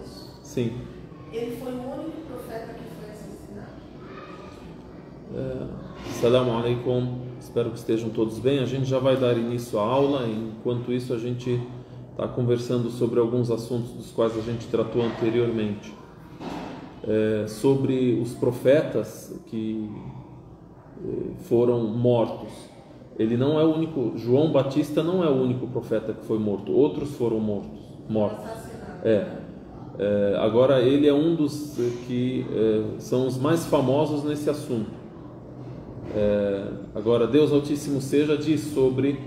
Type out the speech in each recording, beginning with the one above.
isso? Sim. Ele foi o único profeta que foi assassinado? Assalamu alaikum, espero que estejam todos bem. A gente já vai dar início à aula. Enquanto isso, a gente está conversando sobre alguns assuntos dos quais a gente tratou anteriormente, sobre os profetas que foram mortos. Ele não é o único, João Batista não é o único profeta que foi morto, outros foram mortos. Agora ele é um dos que são os mais famosos nesse assunto. Agora Deus Altíssimo seja diz sobre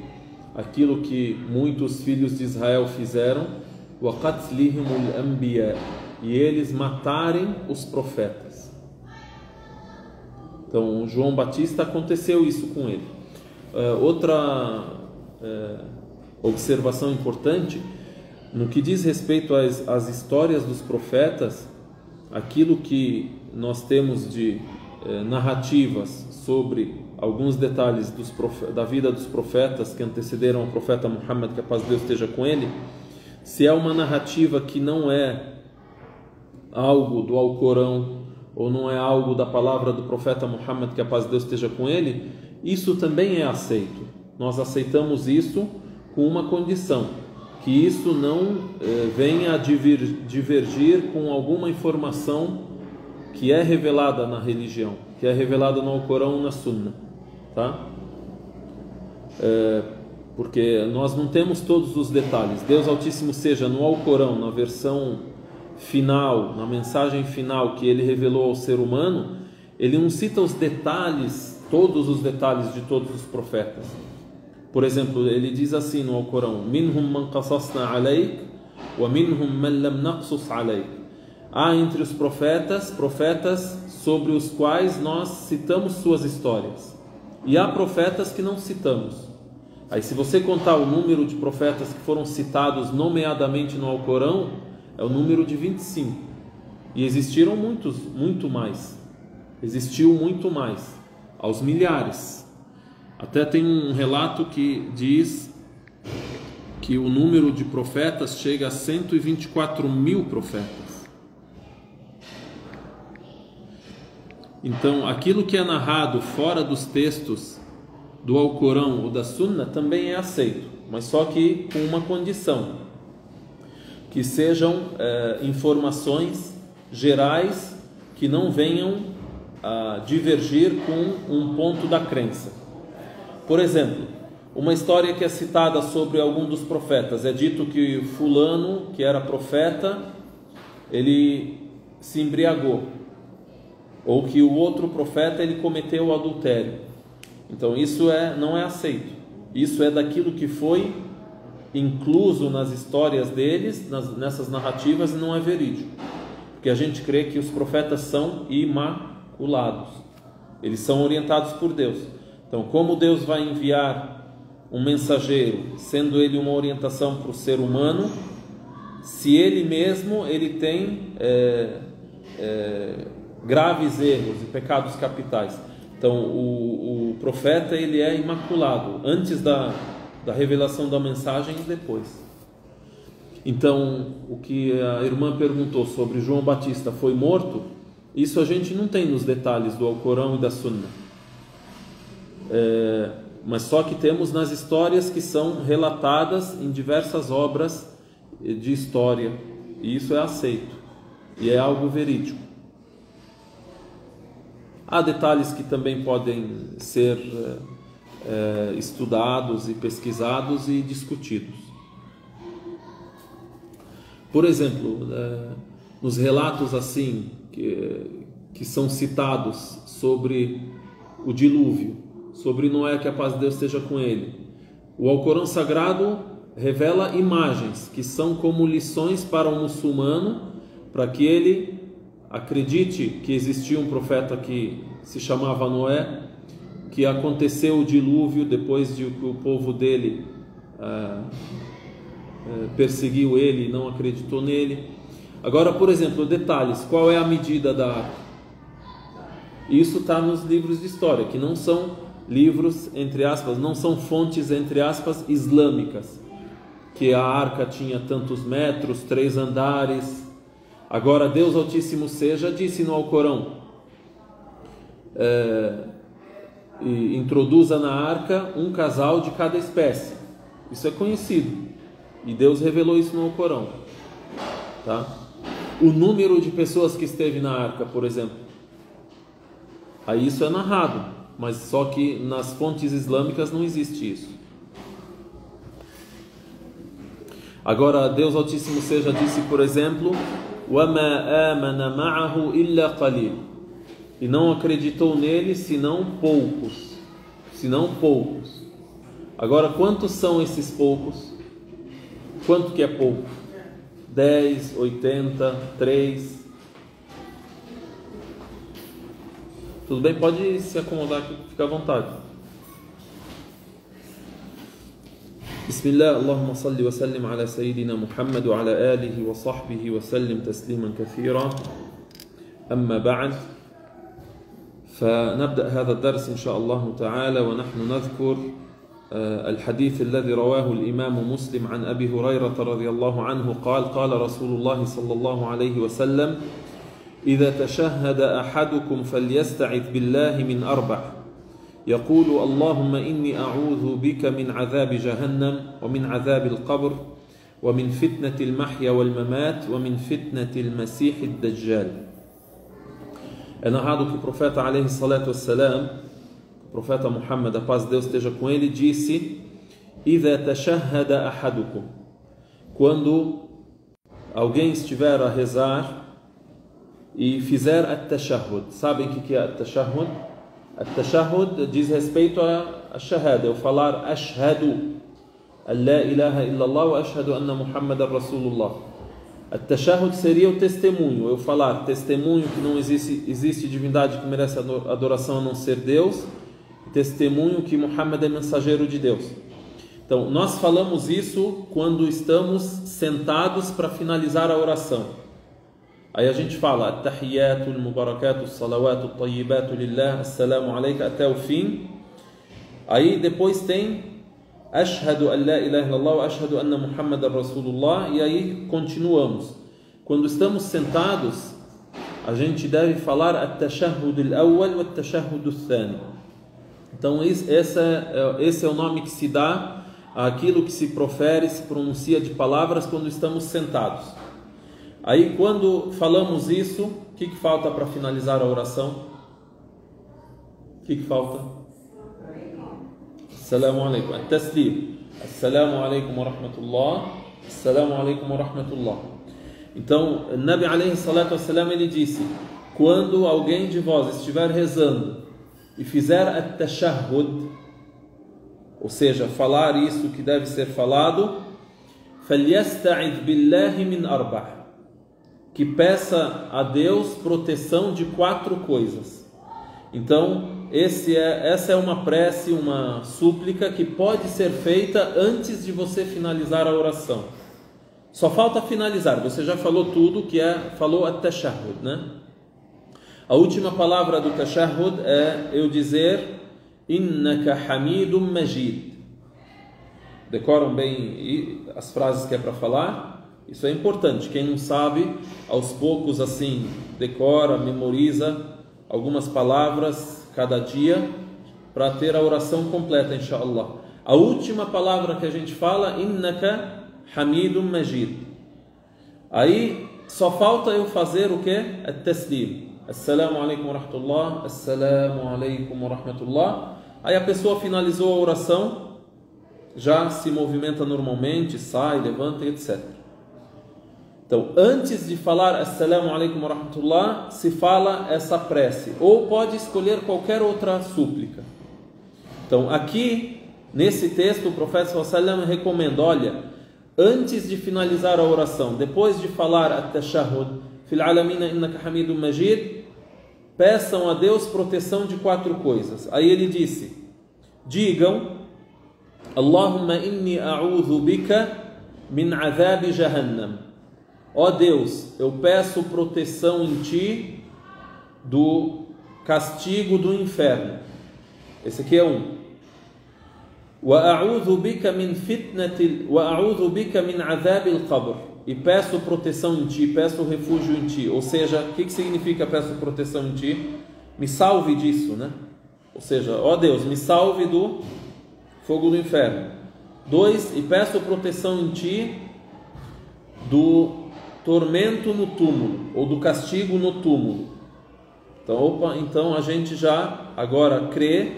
aquilo que muitos filhos de Israel fizeram, وَقَتْلِهِمُ الْأَنْبِيَاءِ, e eles matarem os profetas. Então João Batista aconteceu isso com ele. Outra observação importante, no que diz respeito às histórias dos profetas, aquilo que nós temos de narrativas sobre alguns detalhes da vida dos profetas que antecederam o profeta Muhammad, que a paz de Deus esteja com ele, se é uma narrativa que não é algo do Alcorão ou não é algo da palavra do profeta Muhammad, que a paz de Deus esteja com ele, isso também é aceito. Nós aceitamos isso com uma condição, que isso não venha a divergir com alguma informação que é revelada na religião, que é revelada no Alcorão ou na Sunna, tá? Porque nós não temos todos os detalhes. Deus Altíssimo seja, no Alcorão, na versão final, na mensagem final que ele revelou ao ser humano, ele não cita os detalhes, todos os detalhes de todos os profetas. Por exemplo, ele diz assim no Alcorão: minhum man qasasna alayk wa minhum man lam naqsus alayk. Há entre os profetas sobre os quais nós citamos suas histórias, e há profetas que não citamos. Aí, se você contar o número de profetas que foram citados nomeadamente no Alcorão, é o número de 25. E existiram muito mais. Existiu muito mais, aos milhares. Até tem um relato que diz que o número de profetas chega a 124 mil profetas. Então, aquilo que é narrado fora dos textos do Alcorão ou da Sunna também é aceito, mas só que com uma condição: que sejam informações gerais que não venham a divergir com um ponto da crença. Por exemplo, uma história que é citada sobre algum dos profetas, é dito que fulano, que era profeta, ele se embriagou, ou que o outro profeta ele cometeu adultério. Então isso não é aceito. Isso é daquilo que foi incluso nas histórias deles, nessas narrativas, e não é verídico, porque a gente crê que os profetas são imaculados, eles são orientados por Deus. Então, como Deus vai enviar um mensageiro, sendo ele uma orientação para o ser humano, se ele mesmo tem graves erros e pecados capitais? Então o profeta ele é imaculado antes da revelação da mensagem e depois. Então o que a irmã perguntou sobre João Batista foi morto, isso a gente não tem nos detalhes do Alcorão e da Sunna, mas só que temos nas histórias que são relatadas em diversas obras de história, e isso é aceito e é algo verídico. Há detalhes que também podem ser estudados e pesquisados e discutidos. Por exemplo, nos relatos assim que são citados sobre o dilúvio, sobre Noé, que a paz de Deus esteja com ele, o Alcorão Sagrado revela imagens que são como lições para o muçulmano, para que ele acredite que existia um profeta que se chamava Noé, que aconteceu o dilúvio depois de que o povo dele perseguiu ele e não acreditou nele. Agora, por exemplo, detalhes: qual é a medida da arca? Isso está nos livros de história, que não são livros, entre aspas, não são fontes, entre aspas, islâmicas, que a arca tinha tantos metros, 3 andares, Agora Deus Altíssimo seja disse no Alcorão, e introduza na arca um casal de cada espécie. Isso é conhecido e Deus revelou isso no Alcorão, tá? O número de pessoas que esteve na arca, por exemplo, aí isso é narrado, mas só que nas fontes islâmicas não existe isso. Agora Deus Altíssimo seja disse, por exemplo, وَمَا آمَنَ مَعَهُ إِلَّا قَلِيلٌ, e não acreditou nele senão poucos. Agora, quantos são esses poucos? Quanto que é pouco? 10, 80, 3? Tudo bem? Pode se acomodar aqui, fica à vontade. Bismillah, Allahumma salli wa sallim ala Sayyidina Muhammad wa ala alihi wa sahbihi wa sallim tasliman kathira. Amma ba'd. فنبدأ هذا الدرس إن شاء الله تعالى ونحن نذكر الحديث الذي رواه الإمام مسلم عن أبي هريرة رضي الله عنه قال قال رسول الله صلى الله عليه وسلم إذا تشهد أحدكم فليستعذ بالله من 4 يقول اللهم إني أعوذ بك من عذاب جهنم ومن عذاب القبر ومن فتنة المحيا والممات ومن فتنة المسيح الدجال. É narrado que o profeta alaihi salatu wassalam, o profeta Muhammad, a paz de Deus esteja com ele, disse: إِذَا تَشَهَّدَ أَحَدُكُمْ, quando alguém estiver a rezar e fizer at-tashahhud. Sabem o que é at-tashahhud? At-tashahhud diz respeito a shahada, eu falar ashhadu an la ilaha illallah wa ashhadu anna Muhammadan Rasulullah. At-tashahhud seria o testemunho, eu falar testemunho que não existe divindade que merece adoração a não ser Deus, testemunho que Muhammad é mensageiro de Deus. Então, nós falamos isso quando estamos sentados para finalizar a oração. Aí a gente fala at-tahiyyatu, al-mubarakatu, as-salawatu, at-tayyibatu lillah, assalamu alayka, até o fim. Aí depois tem ashhadu an la ilaha illallah wa ashhadu anna Muhammadan Rasulullah, e aí continuamos. Quando estamos sentados, a gente deve falar at-tashahhud al-awwal wa at-tashahhud al-thani. Então esse é o nome que se dá àquilo que se profere, se pronuncia de palavras quando estamos sentados. Aí quando falamos isso, o que falta para finalizar a oração? O que falta? Assalamu alaikum. At-taslim. Assalamu alaikum wa rahmatullah. Assalamu alaikum wa rahmatullah. Então, o Nabi alaihi salatu wassalam, ele disse: quando alguém de vós estiver rezando e fizer at-tashahhud, ou seja, falar isso que deve ser falado, فَلْيَسْتَعِذْ بِاللَّهِ مِنْ 4, que peça a Deus proteção de 4 coisas. Então, essa é uma prece, uma súplica que pode ser feita antes de você finalizar a oração. Só falta finalizar. Você já falou tudo que falou at-tashahhud, né? A última palavra do tashahhud é eu dizer innaka hamidum majid. Decoram bem as frases que é para falar? Isso é importante. Quem não sabe, aos poucos assim, decora, memoriza algumas palavras cada dia para ter a oração completa, inshallah. A última palavra que a gente fala, innaka hamidum majid. Aí só falta eu fazer o que? At-taslim. Assalamu alaikum wa rahmatullah. Assalamu alaikum wa rahmatullah. Aí a pessoa finalizou a oração, já se movimenta normalmente, sai, levanta, etc. Então, antes de falar Assalamu alaikum wa rahmatullah, se fala essa prece, ou pode escolher qualquer outra súplica. Então, aqui, nesse texto, o profeta sallallahu alaihi wasallam recomenda, olha, antes de finalizar a oração, depois de falar at-tashahhud, fil alamina innaka hamidum majid, peçam a Deus proteção de 4 coisas. Aí ele disse, digam, Allahumma inni a'udhu bika min azab jahannam. Ó Deus, eu peço proteção em Ti do castigo do inferno. Esse aqui é um. وَأَعُوذُ بِكَ مِنْ فِتْنَةِ وَأَعُوذُ بِكَ مِنْ عَذَابِ الْقَبْرِ. e peço proteção em ti, peço refúgio em ti. Ou seja, o que significa peço proteção em ti? Me salve disso, né? Ou seja, ó Deus, me salve do fogo do inferno. 2, e peço proteção em ti do tormento no túmulo, ou do castigo no túmulo. Então a gente já agora crê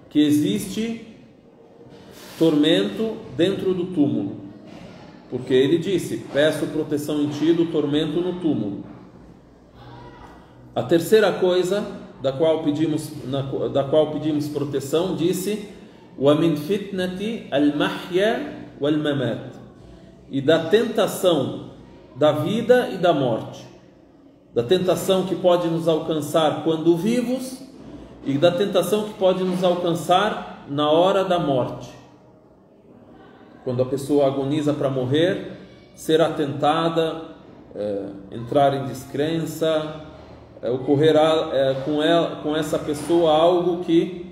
que existe tormento dentro do túmulo, porque ele disse: peço proteção em ti do tormento no túmulo. A terceira coisa da qual pedimos proteção, disse: wa min fitnati al-mahya wal-mamat, e da tentação da vida e da morte, da tentação que pode nos alcançar quando vivos e da tentação que pode nos alcançar na hora da morte. Quando a pessoa agoniza para morrer, será tentada, entrar em descrença, ocorrerá com essa pessoa algo que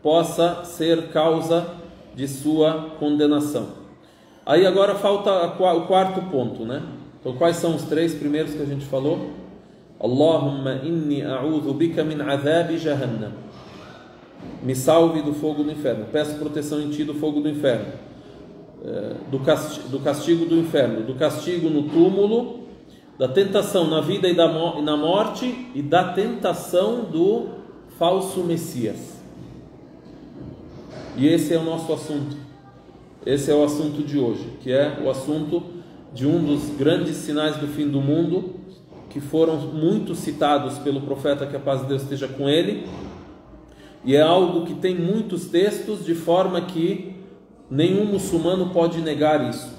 possa ser causa de sua condenação. Aí agora falta o quarto ponto, né? Então quais são os 3 primeiros que a gente falou? Allahumma inni a'udhu bika min adhabi jahannam. Me salve do fogo do inferno. Peço proteção em ti do fogo do inferno. Do castigo do inferno, do castigo no túmulo, da tentação na vida e na morte, e da tentação do falso Messias. E esse é o nosso assunto. Esse é o assunto de hoje, que é o assunto de um dos grandes sinais do fim do mundo, que foram muito citados pelo profeta, que a paz de Deus esteja com ele, e é algo que tem muitos textos, de forma que nenhum muçulmano pode negar isso,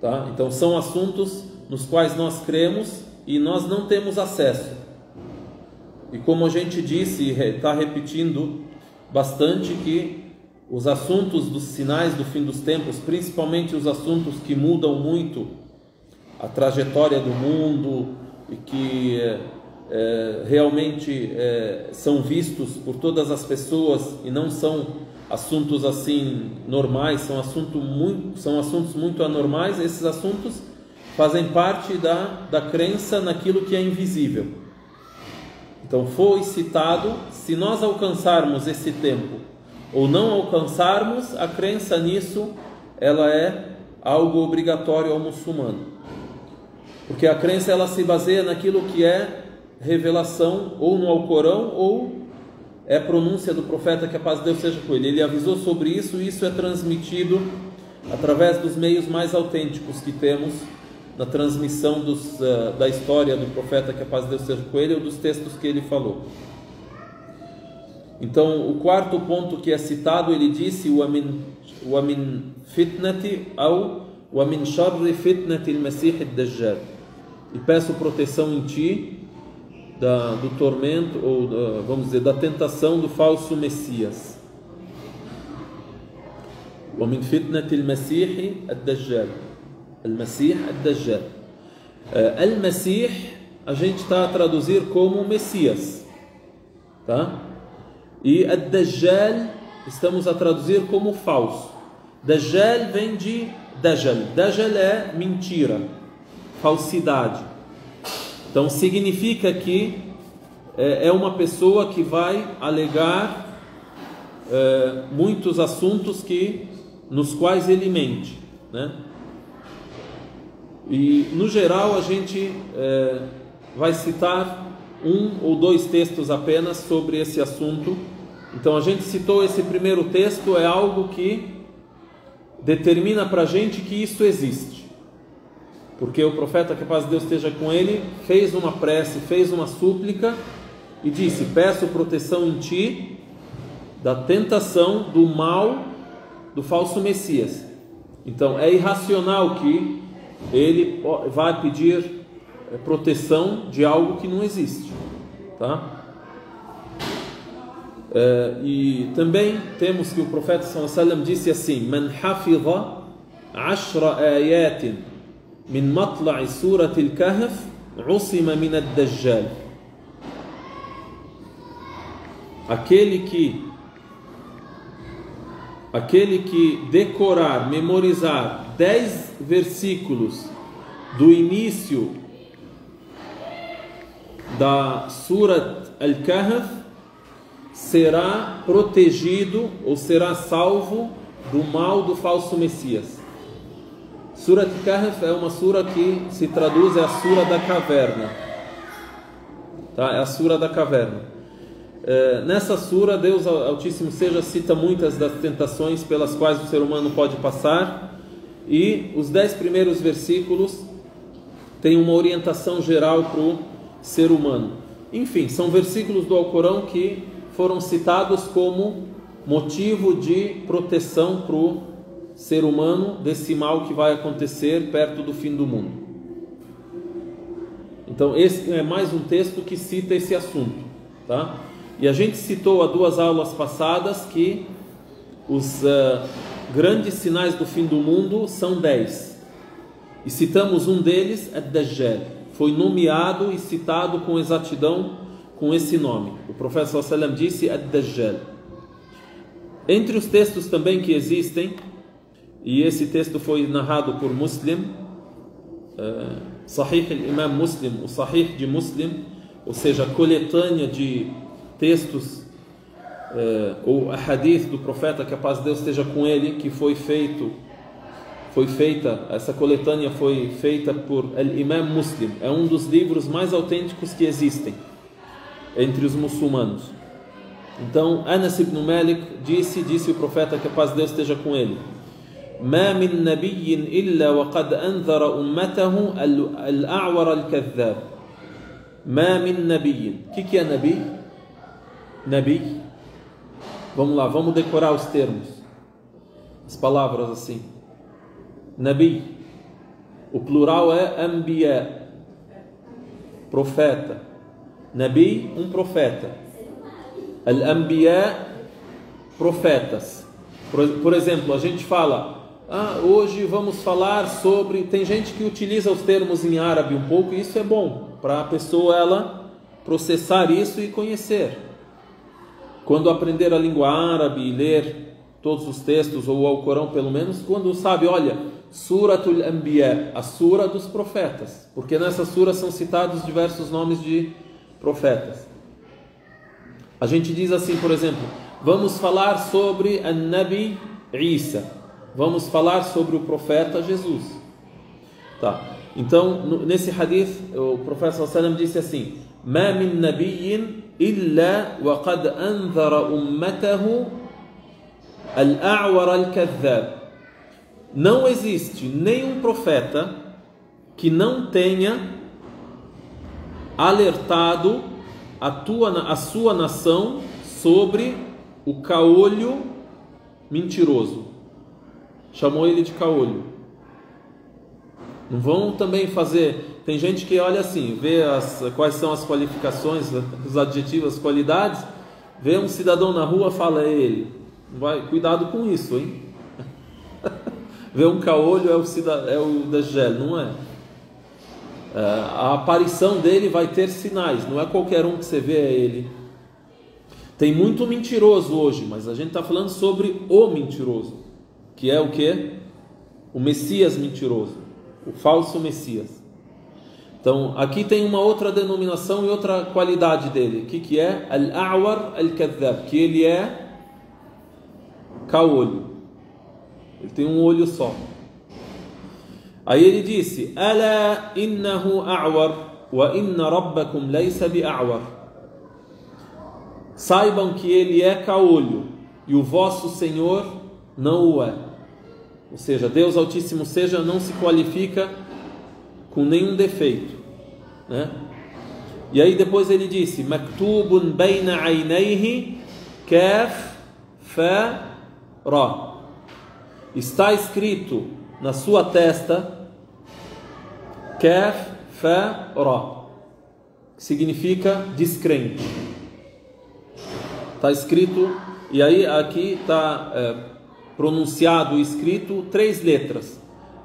tá? Então são assuntos nos quais nós cremos e nós não temos acesso. E como a gente disse e está repetindo bastante, que os assuntos dos sinais do fim dos tempos, principalmente os assuntos que mudam muito a trajetória do mundo e que realmente são vistos por todas as pessoas e não são assuntos assim normais, são assuntos muito anormais. Esses assuntos fazem parte da crença naquilo que é invisível. Então foi citado: se nós alcançarmos esse tempo ou não alcançarmos, a crença nisso, ela é algo obrigatório ao muçulmano, porque a crença, ela se baseia naquilo que é revelação, ou no Alcorão, ou é pronúncia do profeta, que a paz de Deus seja com ele. Ele avisou sobre isso, e isso é transmitido através dos meios mais autênticos que temos na transmissão da história do profeta, que a paz de Deus seja com ele, ou dos textos que ele falou. Então, o quarto ponto que é citado, ele disse: wa min fitnati wa min sharri fitnati al-masih ad-dajjal, e peço proteção em ti do tormento, ou vamos dizer, da tentação do falso Messias. Wa min fitnati al-masih ad-dajjal, al-masih ad-dajjal. Al-masih a gente está a traduzir como Messias, tá? E ad-dajjal estamos a traduzir como falso. Dajjal vem de dajjal. Dajjal é mentira, falsidade. Então significa que é uma pessoa que vai alegar muitos assuntos nos quais ele mente, né? E no geral a gente vai citar 1 ou 2 textos apenas sobre esse assunto. Então a gente citou esse primeiro texto, é algo que determina para a gente que isso existe, porque o profeta, que a paz de Deus esteja com ele, fez uma prece, fez uma súplica e disse: peço proteção em ti da tentação, do mal do falso Messias. Então é irracional que ele vai pedir proteção de algo que não existe, tá? E também temos que o profeta sallallahu alaihi wasallam disse assim: man hafidha 10 ayatin min matla'i surati al-kahf usima min ad-dajjal. Aquele que decorar, memorizar 10 versículos do início da Surat Al-Kahf será protegido ou será salvo do mal do falso Messias. Surat Al-Kahf é uma sura que se traduz a Sura da Caverna, tá? É a Sura da Caverna. Nessa sura, Deus Altíssimo seja cita muitas das tentações pelas quais o ser humano pode passar, e os 10 primeiros versículos têm uma orientação geral para o ser humano. Enfim, são versículos do Alcorão que foram citados como motivo de proteção para o ser humano desse mal que vai acontecer perto do fim do mundo. Então esse é mais um texto que cita esse assunto, tá? E a gente citou há 2 aulas passadas que os grandes sinais do fim do mundo são 10. E citamos um deles, Ad-Dajjal. Foi nomeado e citado com exatidão com esse nome. O profeta sallallahu alaihi wasallam disse Ad-Dajjal. Entre os textos também que existem, e esse texto foi narrado por Muslim, Sahih al-Imam Muslim, o Sahih de Muslim, ou seja, a coletânea de textos ou a hadith do profeta, que a paz de Deus esteja com ele, que essa coletânea foi feita por Al-Imam Muslim. É um dos livros mais autênticos que existem entre os muçulmanos. Então Anas ibn Malik disse o profeta, que a paz de Deus esteja com ele: ما من نبي إلا وقد أنذر أمته الأعور الكذاب. ما من نبي. O que é Nabi? Nabi. Vamos lá, vamos decorar os termos, as palavras assim. Nabi, o plural é Anbiya, profeta. Nabi, um profeta. Al-Anbiya, profetas. Por exemplo, a gente fala, hoje vamos falar sobre... Tem gente que utiliza os termos em árabe um pouco, e isso é bom, para a pessoa ela processar isso e conhecer. Quando aprender a língua árabe e ler todos os textos, ou o Alcorão pelo menos, quando sabe, olha, Suratul Anbiya, a sura dos profetas, porque nessa sura são citados diversos nomes de profetas. A gente diz assim, por exemplo, vamos falar sobre An-Nabi Isa, vamos falar sobre o profeta Jesus. Tá. Então, nesse hadith, o profeta sallallahu alaihi wasallam disse assim: "Ma min nabiyyin illa wa qad anzara ummatahu al-a'war al-kadhdhab." Não existe nenhum profeta que não tenha alertado a sua nação sobre o caolho mentiroso. Chamou ele de caolho. Não vão também fazer... Tem gente que olha assim, vê quais são as qualificações, os adjetivos, as qualidades, vê um cidadão na rua, fala ele. Cuidado com isso, hein? Vê um caolho, é o Dajjal, não é? A aparição dele vai ter sinais, não é qualquer um que você vê é ele. Tem muito mentiroso hoje, mas a gente está falando sobre o mentiroso, que é o quê? O Messias mentiroso, o falso Messias. Então aqui tem uma outra denominação e outra qualidade dele. O que é? Al-A'war al-Kadhdhab, que ele é caolho, ele tem um olho só. Aí ele disse: Ala innahu a'war wa inna rabbakum laysa bi'a'war. Saibam que ele é caolho e o vosso Senhor não o é. Ou seja, Deus Altíssimo seja não se qualifica com nenhum defeito, né? E aí depois ele disse: Maktubun bayna aynayhi kaf fa ra. Está escrito na sua testa Kaf, Fa, Ra, que significa descrente. Está escrito, e aí aqui está pronunciado e escrito 3 letras,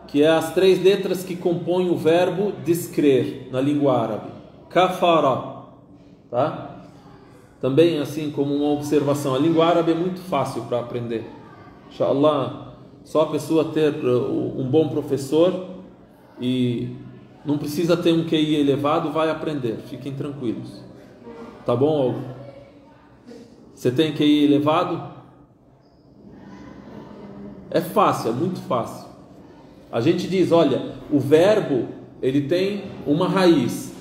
que é as 3 letras que compõem o verbo descrer na língua árabe. Kafara, tá? Também assim como uma observação, a língua árabe é muito fácil para aprender. Inshallah, só a pessoa ter um bom professor e Não precisa ter um QI elevado, vai aprender, fiquem tranquilos. Tá bom, Olga? Você tem QI elevado? É fácil, é muito fácil. A gente diz, olha, o verbo, ele tem uma raiz.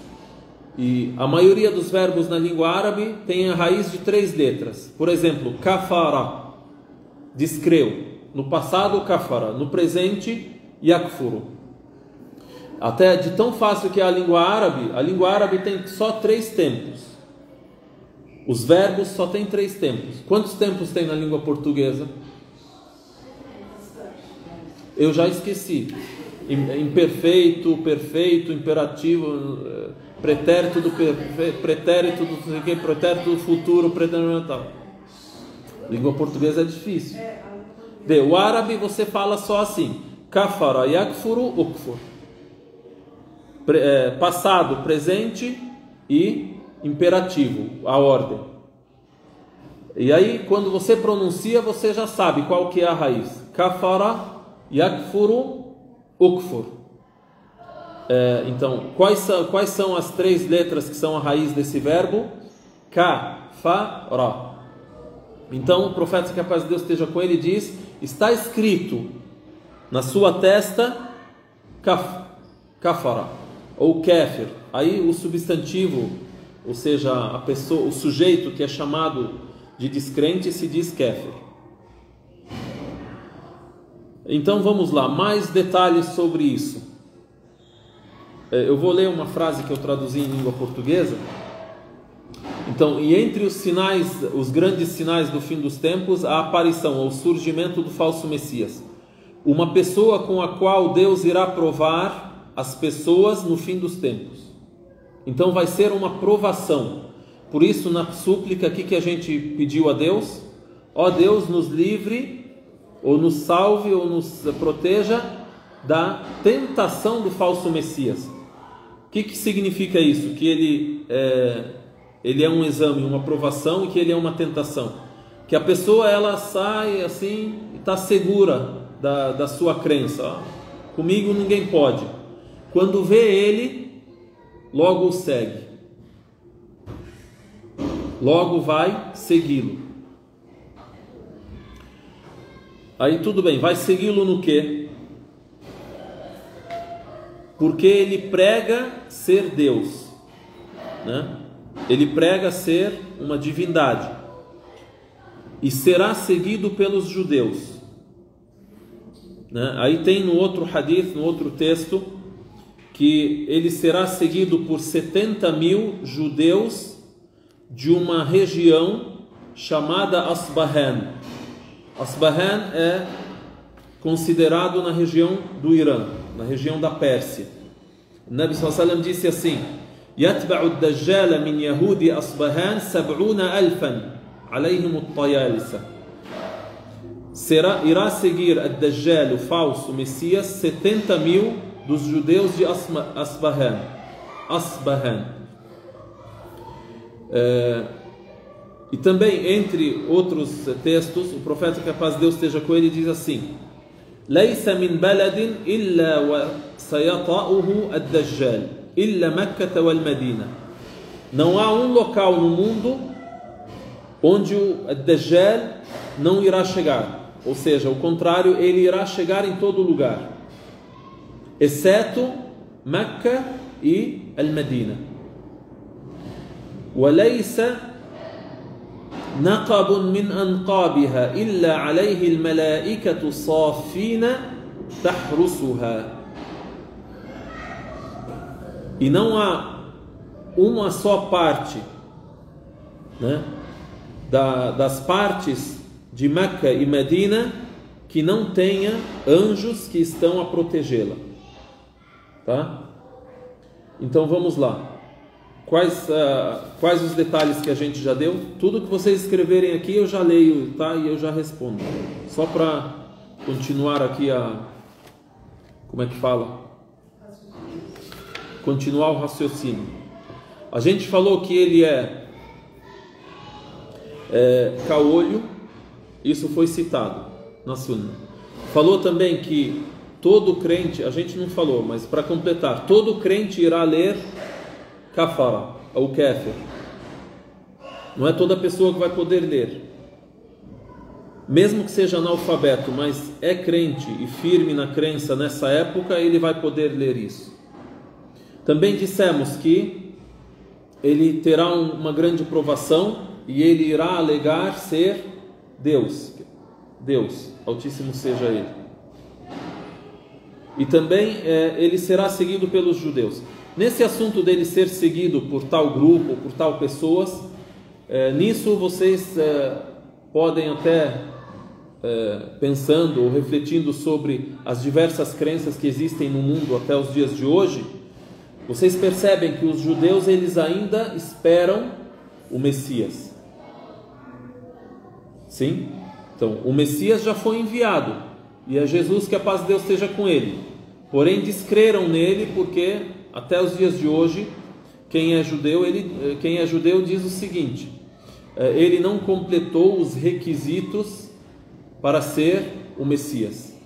E a maioria dos verbos na língua árabe tem a raiz de 3 letras. Por exemplo, kafara, descreu. No passado, kafara. No presente, yakfuru. Até de tão fácil que é a língua árabe tem só 3 tempos. Os verbos só tem 3 tempos. Quantos tempos tem na língua portuguesa? Eu já esqueci. Imperfeito, perfeito, imperativo, pretérito do perfeito, pretérito do futuro, pretérito tal. Língua portuguesa é difícil. O árabe você fala só assim: kafara, yakfuru, ukfur. Passado, presente e imperativo, a ordem. E aí, quando você pronuncia, você já sabe qual que é a raiz. Kafara, yakfuru, ukfur. Então, quais são as 3 letras que são a raiz desse verbo? Kafara. Então, o profeta, que a paz de Deus esteja com ele, diz: está escrito na sua testa kafara ou kafir. Aí o substantivo, ou seja, a pessoa, o sujeito que é chamado de descrente, se diz kafir. Então vamos lá, mais detalhes sobre isso. Eu vou ler uma frase que eu traduzi em língua portuguesa. Então, e entre os sinais, os grandes sinais do fim dos tempos, a aparição ou surgimento do falso Messias, uma pessoa com a qual Deus irá provar as pessoas no fim dos tempos. Então vai ser uma provação. Por isso, na súplica aqui que a gente pediu a Deus: ó Deus, nos livre, ou nos salve, ou nos proteja da tentação do falso Messias. O que significa isso? Que ele é um exame, uma provação, e que ele é uma tentação. Que a pessoa, ela sai assim e está segura da sua crença. Ó, comigo ninguém pode. Quando vê ele, logo o segue. Logo vai segui-lo. Aí tudo bem, vai segui-lo no quê? Porque ele prega ser Deus, né? Ele prega ser uma divindade e será seguido pelos judeus, né? Aí tem no outro hadith, no outro texto, que ele será seguido por 70.000 judeus de uma região chamada Asbahan. Asbahan é considerado na região do Irã, na região da Pérsia. O Nabi sallallahu alaihi wasallam disse assim: يتبع الدجال من يهود أصبهان 70,000 عليهم الطيالسة. Irá seguir o Dajjal, o falso Messias, 70.000 dos judeus de Asbahan. E também, entre outros textos, o profeta, que a paz de Deus esteja com ele, diz assim: ليس من بلد إلا وسيطأه الدجال إلا مكة والمدينة. Não há um local no mundo onde o Dajjal não irá chegar, ou seja, o contrário, ele irá chegar em todo lugar, exceto Meca e Al-Medina. وليس نقب من أنقابها إلا عليه الملائكة صافين تحرسها. E não há uma só parte, né, das partes de Meca e Medina que não tenha anjos que estão a protegê-la, tá? Então vamos lá. Quais os detalhes que a gente já deu? Tudo que vocês escreverem aqui eu já leio, tá? E eu já respondo. Só para continuar aqui como é que fala? Continuar o raciocínio. A gente falou que ele é caolho, isso foi citado na Sunna. Falou também que todo crente, a gente não falou, mas para completar, todo crente irá ler kafara, ou kafir. Não é toda pessoa que vai poder ler. Mesmo que seja analfabeto, mas é crente e firme na crença nessa época, ele vai poder ler isso. Também dissemos que ele terá uma grande provação e ele irá alegar ser Deus. Deus, Altíssimo seja ele. E também ele será seguido pelos judeus. Nesse assunto dele ser seguido por tal grupo, por tal pessoas, nisso vocês podem até, pensando ou refletindo sobre as diversas crenças que existem no mundo até os dias de hoje, vocês percebem que os judeus eles ainda esperam o Messias. Sim? Então, o Messias já foi enviado e é Jesus, que a paz de Deus esteja com ele. Porém, descreram nele porque até os dias de hoje, quem é judeu diz o seguinte: ele não completou os requisitos para ser o Messias.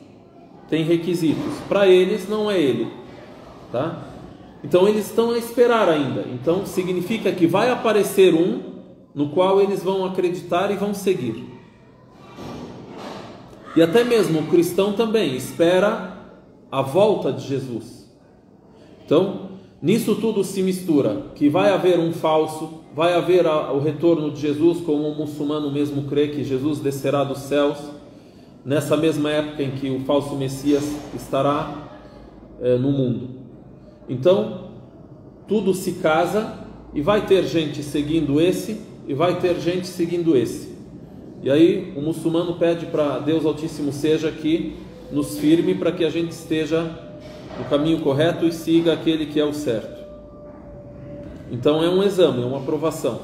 Tem requisitos. Para eles não é ele, tá? Então eles estão a esperar ainda. Então significa que vai aparecer um no qual eles vão acreditar e vão seguir. E até mesmo o cristão também espera a volta de Jesus. Então, nisso tudo se mistura que vai haver um falso, vai haver o retorno de Jesus, como o muçulmano mesmo crê que Jesus descerá dos céus, nessa mesma época em que o falso Messias estará no mundo. Então, tudo se casa e vai ter gente seguindo esse e vai ter gente seguindo esse. E aí o muçulmano pede para Deus Altíssimo seja que nos firme para que a gente esteja no caminho correto e siga aquele que é o certo. Então é um exame, é uma provação.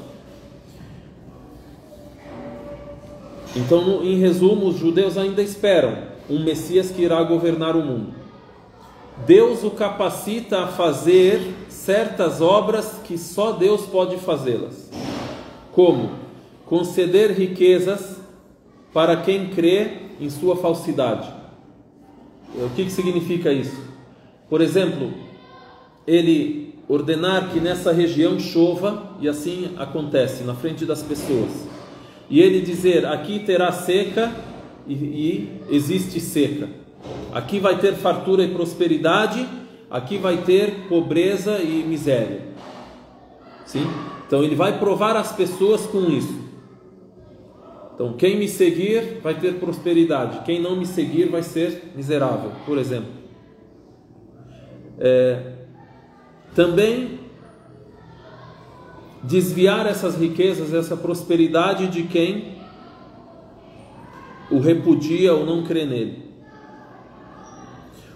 Então, em resumo, os judeus ainda esperam um Messias que irá governar o mundo. Deus o capacita a fazer certas obras que só Deus pode fazê-las. Como? Conceder riquezas para quem crê em sua falsidade. O que significa isso? Por exemplo, ele ordenar que nessa região chova, e assim acontece na frente das pessoas. E ele dizer, aqui terá seca e existe seca. Aqui vai ter fartura e prosperidade, aqui vai ter pobreza e miséria. Sim? Então ele vai provar as pessoas com isso. Então quem me seguir vai ter prosperidade, quem não me seguir vai ser miserável, por exemplo. Também desviar essas riquezas, essa prosperidade de quem o repudia ou não crê nele.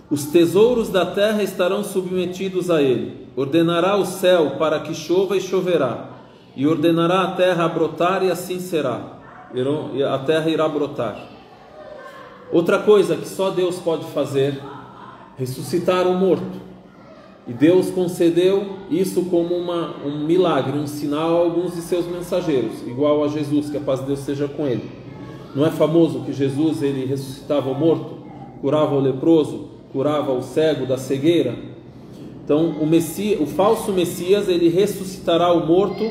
Os tesouros da terra estarão submetidos a ele. Ordenará o céu para que chova e choverá, e ordenará a terra a brotar e assim será. A terra irá brotar. Outra coisa que só Deus pode fazer: ressuscitar o morto. E Deus concedeu isso como um milagre, um sinal a alguns de seus mensageiros, igual a Jesus, que a paz de Deus seja com ele. Não é famoso que Jesus ele ressuscitava o morto, curava o leproso, curava o cego da cegueira? Então o falso Messias ele ressuscitará o morto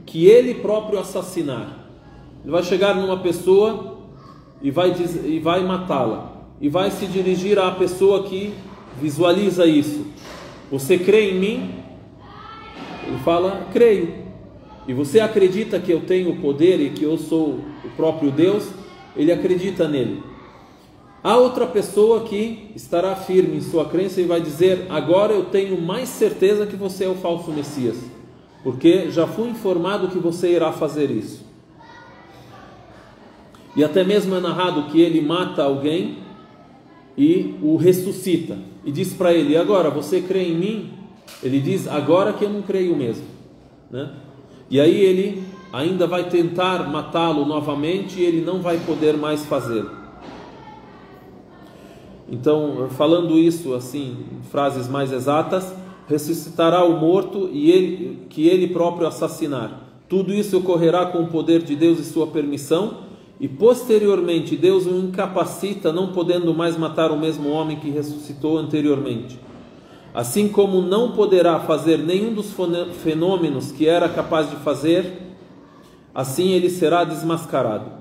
que ele próprio assassinar. Ele vai chegar numa pessoa e vai matá-la, e vai se dirigir à pessoa que visualiza isso. Você crê em mim? Ele fala, creio. E você acredita que eu tenho poder e que eu sou o próprio Deus? Ele acredita nele. Há outra pessoa que estará firme em sua crença e vai dizer, agora eu tenho mais certeza que você é o falso Messias, porque já fui informado que você irá fazer isso. E até mesmo é narrado que ele mata alguém e o ressuscita. E diz para ele, agora você crê em mim? Ele diz, agora que eu não creio mesmo, né? E aí ele ainda vai tentar matá-lo novamente e ele não vai poder mais fazê-lo. Então, falando isso assim, em frases mais exatas, ressuscitará o morto que ele próprio assassinar. Tudo isso ocorrerá com o poder de Deus e sua permissão, e posteriormente Deus o incapacita, não podendo mais matar o mesmo homem que ressuscitou anteriormente. Assim como não poderá fazer nenhum dos fenômenos que era capaz de fazer, assim ele será desmascarado.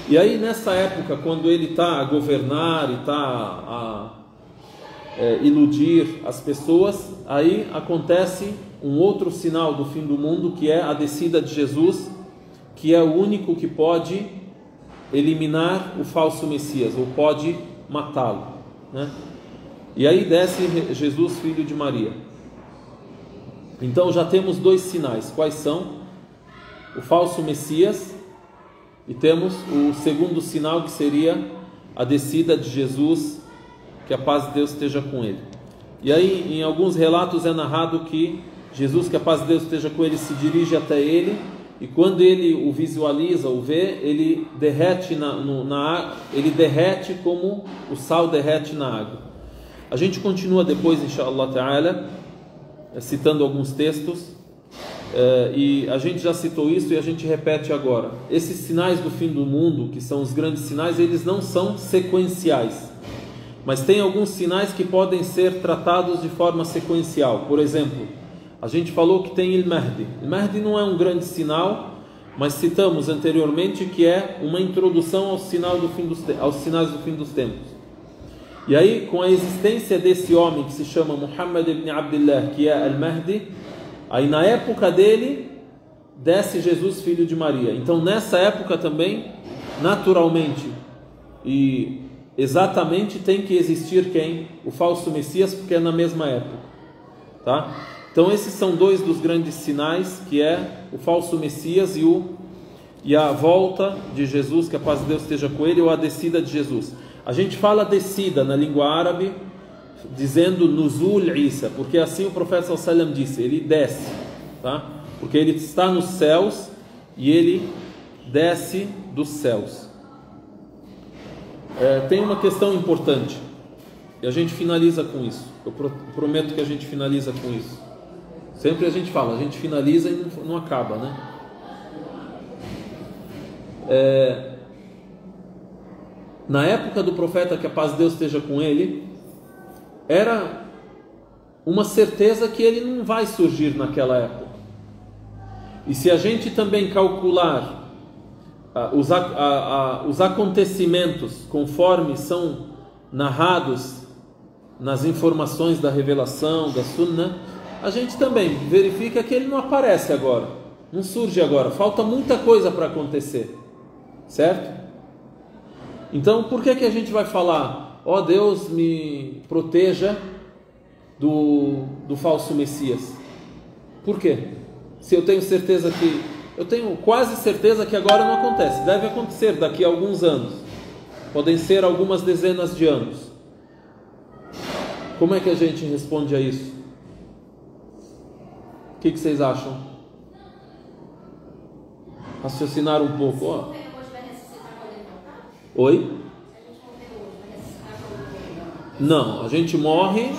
E aí nessa época, quando ele está a governar e está a iludir as pessoas, aí acontece um outro sinal do fim do mundo, que é a descida de Jesus, que é o único que pode eliminar o falso Messias, ou pode matá-lo, né? E aí desce Jesus, filho de Maria. Então já temos dois sinais. Quais são? O falso Messias, e temos o segundo sinal, que seria a descida de Jesus, que a paz de Deus esteja com ele. E aí em alguns relatos é narrado que Jesus, que a paz de Deus esteja com ele, se dirige até ele, e quando ele o visualiza, o vê, ele derrete ele derrete como o sal derrete na água. A gente continua depois, inshallah ta'ala, citando alguns textos, e a gente já citou isso e a gente repete agora. Esses sinais do fim do mundo, que são os grandes sinais, eles não são sequenciais, mas tem alguns sinais que podem ser tratados de forma sequencial. Por exemplo, a gente falou que tem o Mahdi. O Mahdi não é um grande sinal, mas citamos anteriormente que é uma introdução aos sinais do fim dos tempos. E aí, com a existência desse homem que se chama Muhammad ibn Abdullah, que é al-Mahdi, aí na época dele desce Jesus, filho de Maria. Então nessa época também, naturalmente e exatamente, tem que existir quem? O falso Messias, porque é na mesma época, tá? Então esses são dois dos grandes sinais, que é o falso Messias e a volta de Jesus, que a paz de Deus esteja com ele, ou a descida de Jesus. A gente fala descida na língua árabe, dizendo Nuzul Isa, porque assim o profeta sallallahu alaihi wasallam disse, ele desce, tá? Porque ele está nos céus e ele desce dos céus. Tem uma questão importante e a gente finaliza com isso. Eu prometo que a gente finaliza com isso. Sempre a gente fala, a gente finaliza e não acaba, né? Na época do profeta, que a paz de Deus esteja com ele, era uma certeza que ele não vai surgir naquela época. E se a gente também calcular os acontecimentos conforme são narrados nas informações da revelação, da Sunnah, a gente também verifica que ele não aparece agora, não surge agora, falta muita coisa para acontecer, certo? Então por que a gente vai falar, ó Deus, me proteja do falso Messias? Por quê? Se eu tenho certeza eu tenho quase certeza que agora não acontece, deve acontecer daqui a alguns anos, podem ser algumas dezenas de anos. Como é que a gente responde a isso? O que vocês acham? Raciocinar um pouco. Oi? Não, a gente morre,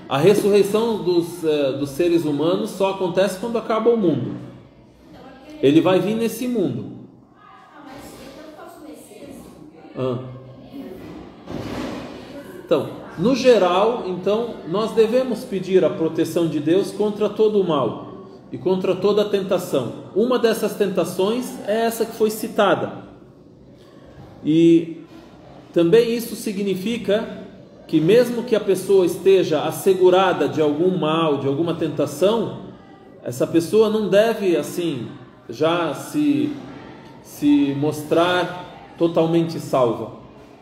a ressurreição dos seres humanos só acontece quando acaba o mundo. Ele vai vir nesse mundo. Então, no geral, nós devemos pedir a proteção de Deus contra todo o mal e contra toda a tentação. Uma dessas tentações é essa que foi citada. E também isso significa que mesmo que a pessoa esteja assegurada de algum mal, de alguma tentação, essa pessoa não deve assim já se mostrar totalmente salva.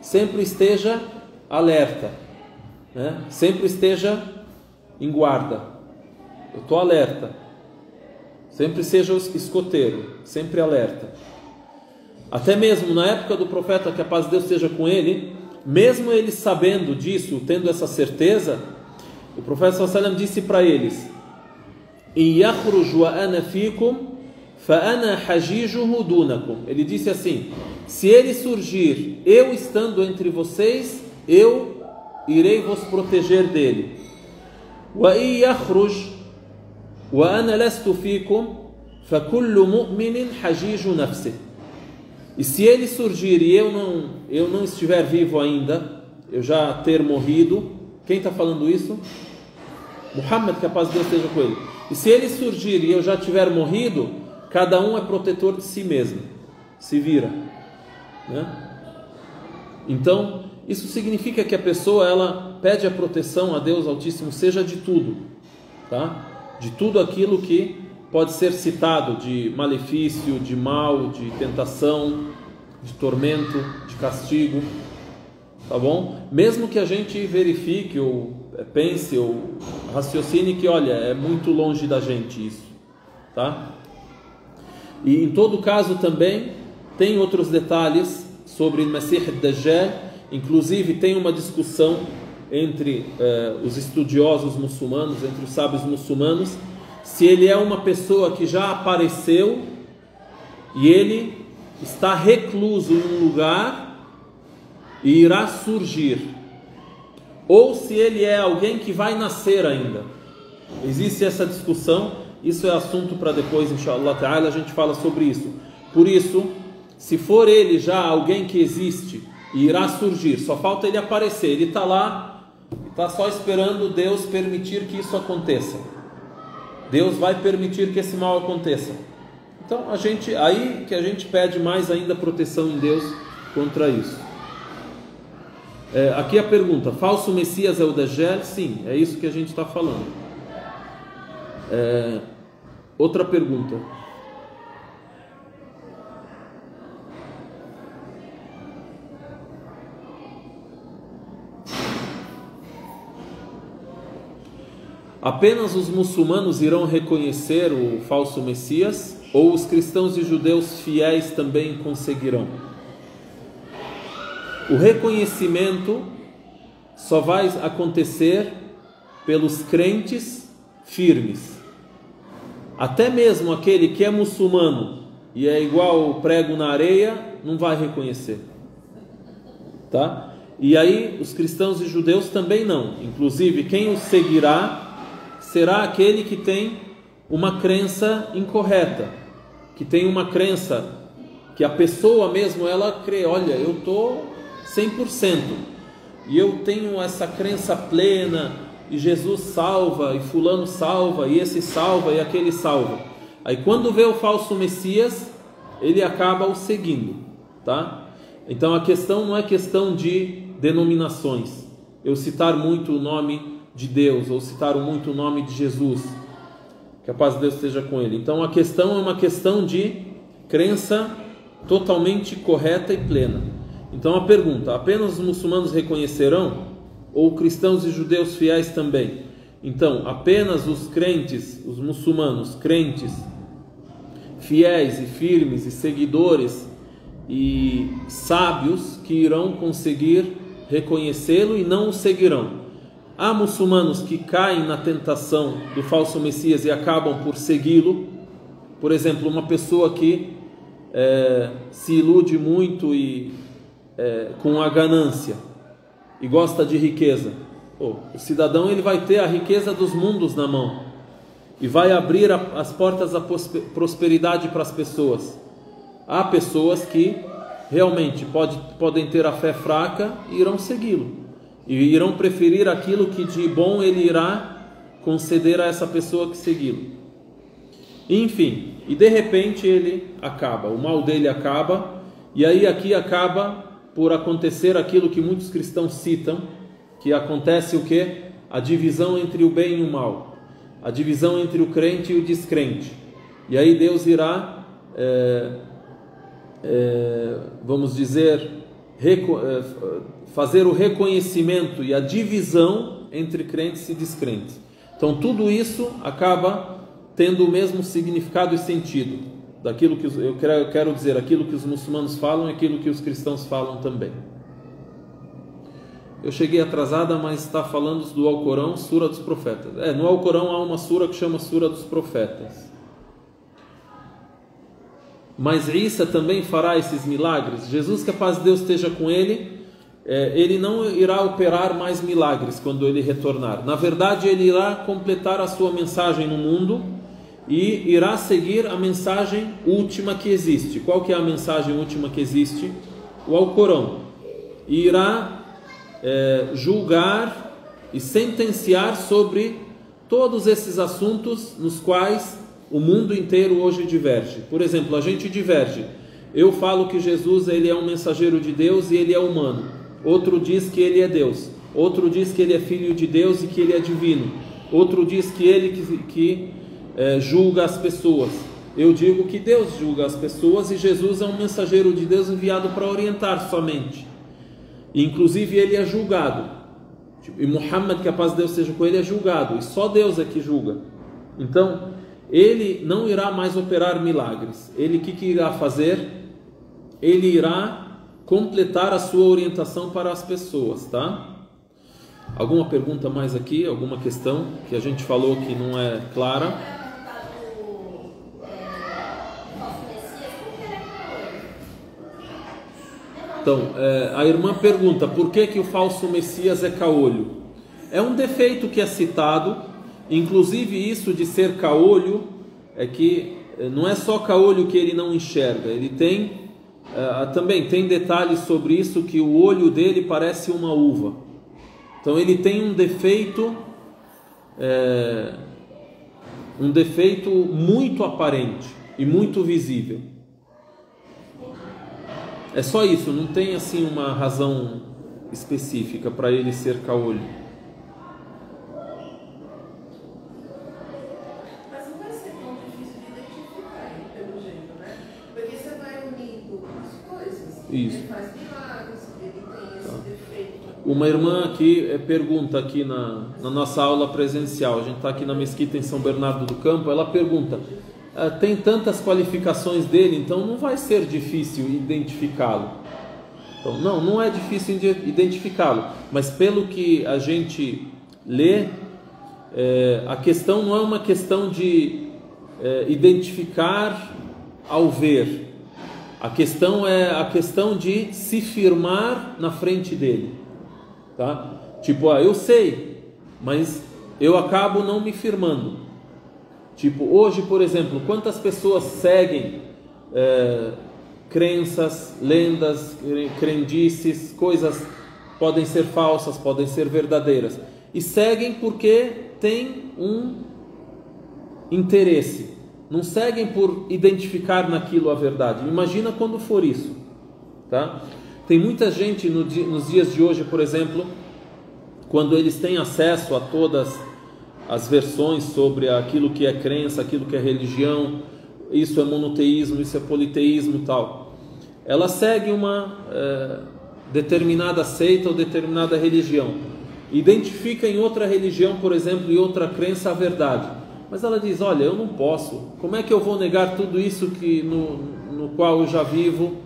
Sempre esteja alerta, né? Sempre esteja em guarda. Eu estou alerta. Sempre seja escoteiro, sempre alerta. Até mesmo na época do profeta, que a paz de Deus seja com ele, mesmo eles sabendo disso, tendo essa certeza, o profeta sallallahu alaihi wasallam disse para eles: "In yakhruj wa ana fikum, fa ana hajijuhu dunakum." Ele disse assim: se ele surgir, eu estando entre vocês, eu irei vos proteger dele. "Wa in yakhruj wa ana lastu fikum, fa kullu mu'minin hajiju nafsihi." E se ele surgir e eu não estiver vivo ainda, eu já ter morrido, quem está falando isso? Muhammad, que a paz de Deus esteja com ele. E se ele surgir e eu já tiver morrido, cada um é protetor de si mesmo, se vira, né? Então, isso significa que a pessoa, ela pede a proteção a Deus Altíssimo, seja de tudo, tá? De tudo aquilo que pode ser citado, de malefício, de mal, de tentação, de tormento, de castigo, tá bom? Mesmo que a gente verifique ou pense ou raciocine que, olha, é muito longe da gente isso, tá? E em todo caso também tem outros detalhes sobre o Masih ad-Dajjal. Inclusive tem uma discussão entre os estudiosos muçulmanos, entre os sábios muçulmanos, se ele é uma pessoa que já apareceu e ele está recluso em um lugar e irá surgir, ou se ele é alguém que vai nascer ainda. Existe essa discussão, isso é assunto para depois, inshallah ta'ala, a gente fala sobre isso. Por isso, se for ele já alguém que existe e irá surgir, só falta ele aparecer, ele está lá, está só esperando Deus permitir que isso aconteça. Deus vai permitir que esse mal aconteça. Então, aí que a gente pede mais ainda proteção em Deus contra isso. Aqui a pergunta: falso Messias é o Dajjal? Sim, é isso que a gente está falando. Outra pergunta: apenas os muçulmanos irão reconhecer o falso Messias, ou os cristãos e judeus fiéis também conseguirão? O reconhecimento só vai acontecer pelos crentes firmes. Até mesmo aquele que é muçulmano e é igual prego na areia, não vai reconhecer, tá? E aí os cristãos e judeus também não. Inclusive quem os seguirá será aquele que tem uma crença incorreta, que tem uma crença que a pessoa mesmo, ela crê, olha, eu estou 100% e eu tenho essa crença plena, e Jesus salva, e fulano salva, e esse salva, e aquele salva. Aí quando vê o falso Messias, ele acaba o seguindo, tá? Então a questão não é questão de denominações, eu citar muito o nome de Deus, ou citar muito o nome de Jesus, que a paz de Deus esteja com ele. Então a questão é uma questão de crença totalmente correta e plena. Então a pergunta: apenas os muçulmanos reconhecerão, ou cristãos e judeus fiéis também? Então apenas os crentes, os muçulmanos crentes, fiéis e firmes e seguidores e sábios que irão conseguir reconhecê-lo e não o seguirão. Há muçulmanos que caem na tentação do falso Messias e acabam por segui-lo. Por exemplo, uma pessoa que se ilude muito com a ganância e gosta de riqueza. O cidadão, ele vai ter a riqueza dos mundos na mão e vai abrir as portas da prosperidade para as pessoas. Há pessoas que realmente podem ter a fé fraca e irão segui-lo, e irão preferir aquilo que de bom ele irá conceder a essa pessoa que segui-lo. Enfim, e de repente ele acaba, o mal dele acaba, e aí aqui acaba por acontecer aquilo que muitos cristãos citam, que acontece o quê? A divisão entre o bem e o mal, a divisão entre o crente e o descrente. E aí Deus irá, vamos dizer, fazer o reconhecimento e a divisão entre crentes e descrentes. Então tudo isso acaba tendo o mesmo significado e sentido daquilo que eu quero dizer, aquilo que os muçulmanos falam e aquilo que os cristãos falam também. Eu cheguei atrasada, mas está falando do Alcorão, Sura dos Profetas. No Alcorão há uma sura que chama Sura dos Profetas. Mas Isa também fará esses milagres. Jesus, que a paz de Deus esteja com ele, ele não irá operar mais milagres quando ele retornar. Na verdade, ele irá completar a sua mensagem no mundo e irá seguir a mensagem última que existe. Qual que é a mensagem última que existe? O Alcorão. E irá julgar e sentenciar sobre todos esses assuntos nos quais o mundo inteiro hoje diverge. Por exemplo, a gente diverge. Eu falo que Jesus ele é um mensageiro de Deus e ele é humano. Outro diz que ele é Deus. Outro diz que ele é filho de Deus e que ele é divino. Outro diz que ele julga as pessoas. Eu digo que Deus julga as pessoas e Jesus é um mensageiro de Deus enviado para orientar somente. E, inclusive ele é julgado. E Muhammad, que a paz de Deus seja com ele, é julgado. E só Deus é que julga. Então, ele não irá mais operar milagres. Ele o que irá fazer? Ele irá completar a sua orientação para as pessoas, tá? Alguma pergunta mais aqui? Alguma questão que a gente falou que não é clara? Então, a irmã pergunta, por que o falso Messias é caolho? É um defeito que é citado, inclusive isso de ser caolho, é que não é só caolho que ele não enxerga, ele tem, também tem detalhes sobre isso, que o olho dele parece uma uva. Então ele tem um defeito muito aparente e muito visível. É só isso, não tem assim uma razão específica para ele ser caolho. Mas não vai ser tão difícil de identificar, pelo jeito, né? Porque você vai unindo as coisas. Isso. Ele faz milagres, ele tem esse defeito. Uma irmã aqui pergunta aqui na nossa aula presencial, a gente está aqui na mesquita em São Bernardo do Campo, ela pergunta, tem tantas qualificações dele, então não vai ser difícil identificá-lo. Então, não é difícil identificá-lo, mas pelo que a gente lê, a questão não é uma questão de identificar ao ver, a questão é a questão de se firmar na frente dele, tá? Tipo, eu sei, mas eu acabo não me firmando. Tipo, hoje, por exemplo, quantas pessoas seguem crenças, lendas, crendices, coisas podem ser falsas, podem ser verdadeiras, e seguem porque tem um interesse, não seguem por identificar naquilo a verdade. Imagina quando for isso, tá? Tem muita gente nos dias de hoje, por exemplo, quando eles têm acesso a todas as versões sobre aquilo que é crença, aquilo que é religião, isso é monoteísmo, isso é politeísmo e tal. Ela segue uma determinada seita ou determinada religião, identifica em outra religião, por exemplo, e outra crença a verdade, mas ela diz, olha, eu não posso, como é que eu vou negar tudo isso no qual eu já vivo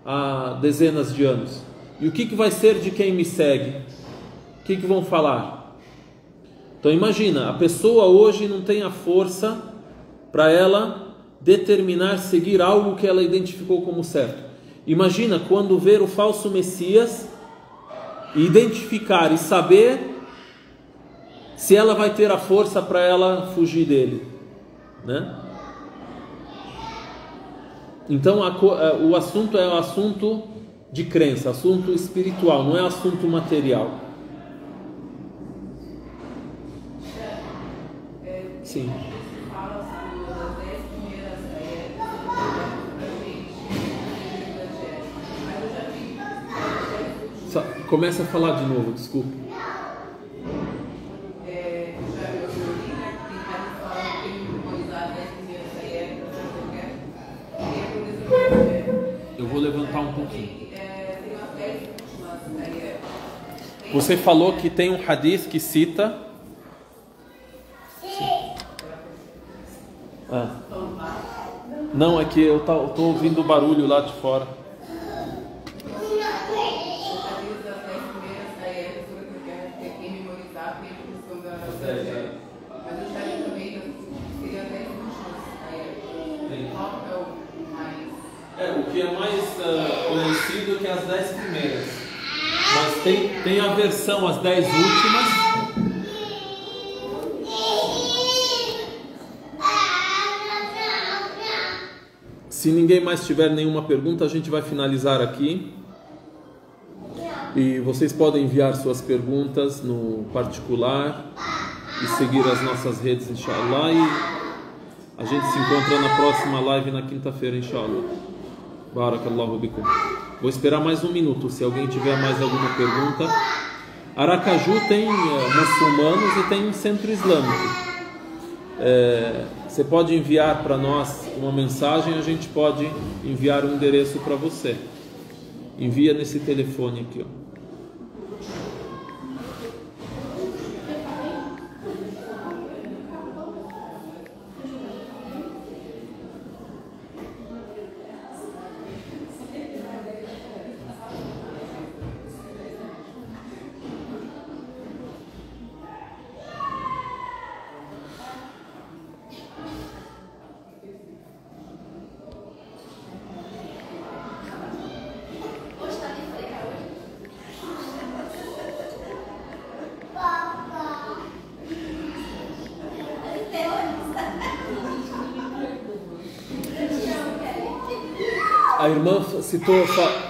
há dezenas de anos? E o que vai ser de quem me segue? O que vão falar? Então imagina, a pessoa hoje não tem a força para ela determinar seguir algo que ela identificou como certo. Imagina quando ver o falso Messias, identificar e saber se ela vai ter a força para ela fugir dele, né? Então o assunto é um assunto de crença, assunto espiritual, não é assunto material. Sim. Começa a falar de novo, desculpa. Eu vou levantar um pouquinho. Você falou que tem um hadith que cita. Não, é que eu tô ouvindo o barulho lá de fora. O que é mais conhecido que as 10 primeiras, mas tem a versão as 10 últimas. Se ninguém mais tiver nenhuma pergunta, a gente vai finalizar aqui. E vocês podem enviar suas perguntas no particular e seguir as nossas redes, inshallah. E a gente se encontra na próxima live na quinta-feira, inshallah. Barakallahu bikum. Vou esperar mais um minuto, se alguém tiver mais alguma pergunta. Aracaju tem muçulmanos e tem um centro islâmico. Você pode enviar para nós uma mensagem, a gente pode enviar um endereço para você. Envia nesse telefone aqui, ó.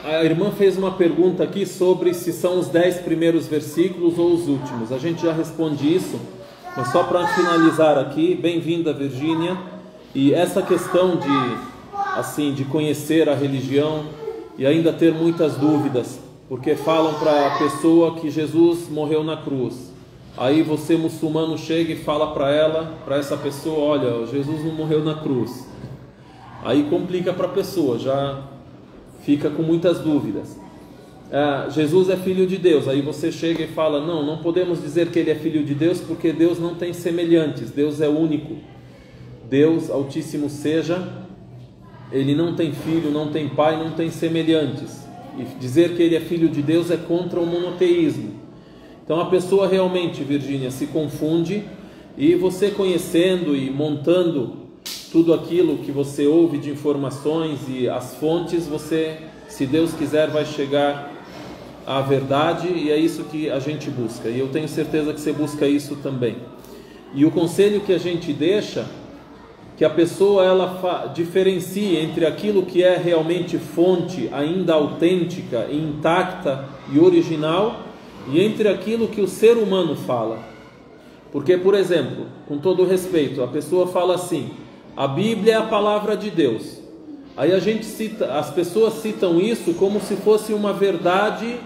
A irmã fez uma pergunta aqui sobre se são os 10 primeiros versículos ou os últimos. A gente já responde isso, mas só para finalizar aqui, bem-vinda, Virgínia. E essa questão de conhecer a religião e ainda ter muitas dúvidas, porque falam para a pessoa que Jesus morreu na cruz. Aí você, muçulmano, chega e fala para essa pessoa, olha, Jesus não morreu na cruz. Aí complica para a pessoa, já fica com muitas dúvidas. Jesus é filho de Deus. Aí você chega e fala, não podemos dizer que ele é filho de Deus, porque Deus não tem semelhantes, Deus é único. Deus, Altíssimo seja, ele não tem filho, não tem pai, não tem semelhantes. E dizer que ele é filho de Deus é contra o monoteísmo. Então a pessoa realmente, Virgínia, se confunde, e você conhecendo e montando tudo aquilo que você ouve de informações e as fontes, você, se Deus quiser, vai chegar à verdade, e é isso que a gente busca, e eu tenho certeza que você busca isso também. E o conselho que a gente deixa, que a pessoa ela diferencie entre aquilo que é realmente fonte, ainda autêntica, intacta e original, e entre aquilo que o ser humano fala. Porque, por exemplo, com todo respeito, a pessoa fala assim, a Bíblia é a palavra de Deus. Aí as pessoas citam isso como se fosse uma verdade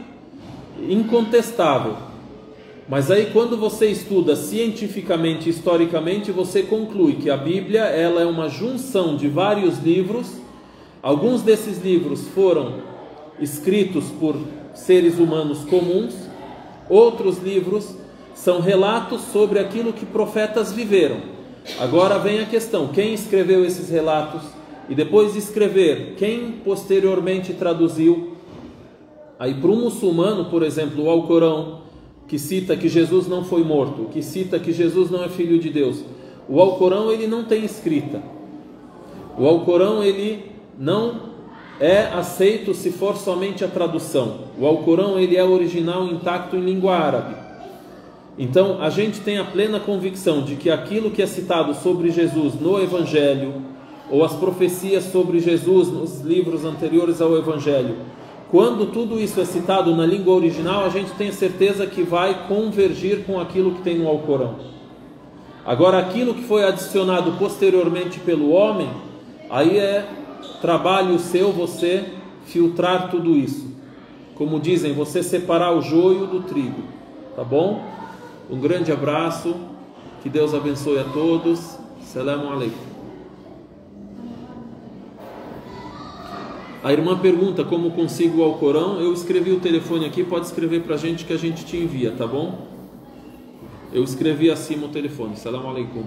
incontestável. Mas aí quando você estuda cientificamente, historicamente, você conclui que a Bíblia ela é uma junção de vários livros. Alguns desses livros foram escritos por seres humanos comuns. Outros livros são relatos sobre aquilo que profetas viveram. Agora vem a questão, quem escreveu esses relatos? E depois de escrever, quem posteriormente traduziu? Aí para um muçulmano, por exemplo, o Alcorão, que cita que Jesus não foi morto, que cita que Jesus não é filho de Deus, o Alcorão ele não tem escrita. O Alcorão ele não é aceito se for somente a tradução. O Alcorão ele é original, intacto em língua árabe. Então a gente tem a plena convicção de que aquilo que é citado sobre Jesus no Evangelho, ou as profecias sobre Jesus nos livros anteriores ao Evangelho, quando tudo isso é citado na língua original, a gente tem certeza que vai convergir com aquilo que tem no Alcorão. Agora aquilo que foi adicionado posteriormente pelo homem, aí é trabalho seu você filtrar tudo isso. Como dizem, você separar o joio do trigo, tá bom? Um grande abraço, que Deus abençoe a todos. Assalamu alaikum. A irmã pergunta como consigo o Alcorão. Eu escrevi o telefone aqui, pode escrever para a gente que a gente te envia, tá bom? Eu escrevi acima o telefone. Assalamu alaikum.